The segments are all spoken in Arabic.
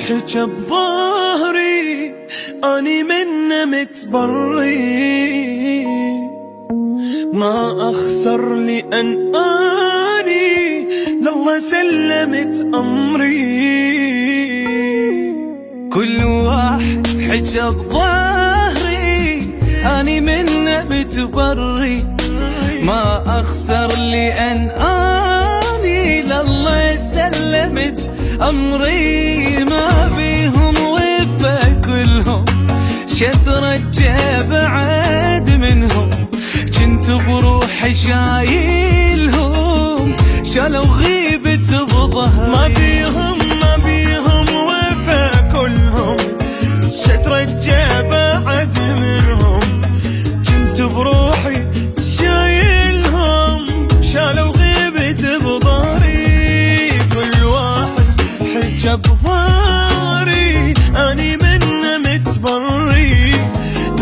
حجى بظهري أني منه متبري، ما أخسر لأن أني لله سلمت أمري. كل واحد حجى بظهري أني منه متبري، ما أخسر لأن أني لله سلمت أمري. ما بيهم وفا كلهم شترجى بعد منهم، كنت بروحي شايلهم شالوا غيبة بظهري. ما بيهم وفا كلهم شترجى بعد منهم، كنت بروحي شايلهم شالوا غيبة بظهري. كل واحد حجى بظهري أني منه متبري،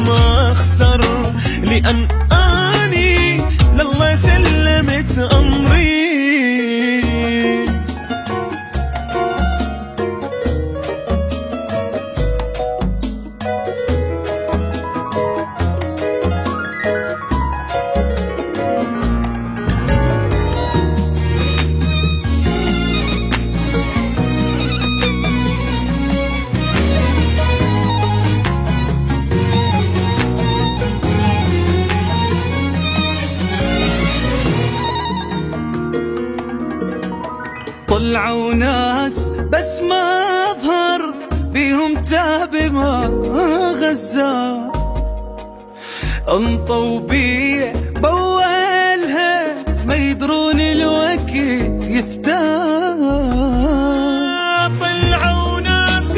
ما أخسر لأن أني لله سلمت أمري. طلعوا ناس بس ما أظهر بيهم تاب ما غزار، انطوا بي بولها ما يدرون الوقت يفتار. طلعوا ناس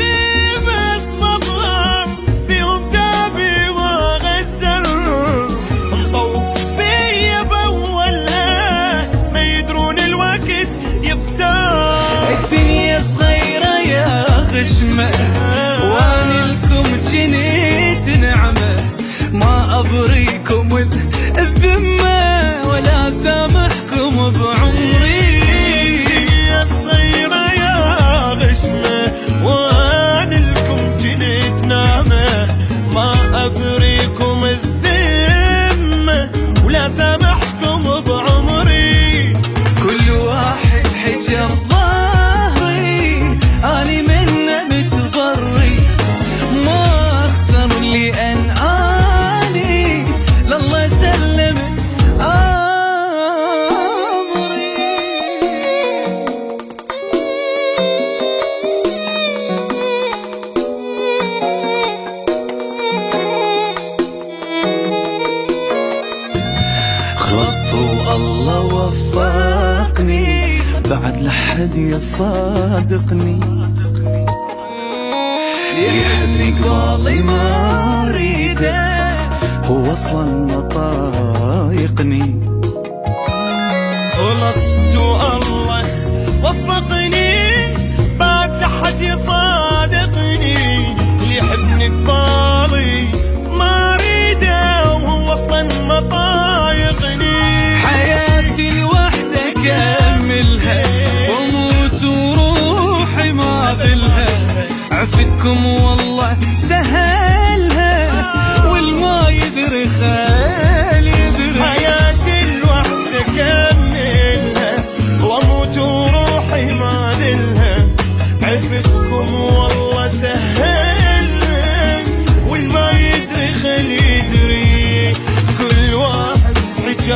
بس ما أظهر بيهم تاب ما غزر، انطوا بي بولها ما يدرون الوقت يفتار. الدنيا صغيرة يا غشمة واني لكم جنيت نعمة، ما أبريكم الذمة ولا سامحكم بعمري. الدنيا صغيرة يا غشمة واني لكم جنيت نعمة، ما أبريكم الذمة ولا سامحكم بعمري. كل واحد حجى بظهري أني منه متبري، ما أخسر لأن أني لله سلمت أمري. خلصت والله وفقني بعد لحد يصادقني، يحبني قبالي ما اريده هو اصلا ما طايقني. خلصت والله وفقني بعد لحد يصادقني، اللي يحبني قبالي ما اريده وهو اصلا ما طايقني. حياتي الوحدة كملها واموت وروحي ما ذلها، عفتكم والله سهلها والما يدري خال يدري. حياتي الوحدة كملها واموت وروحي ما ذلها، عفتكم والله سهلها والما يدري خال يدري. كل واحد حجى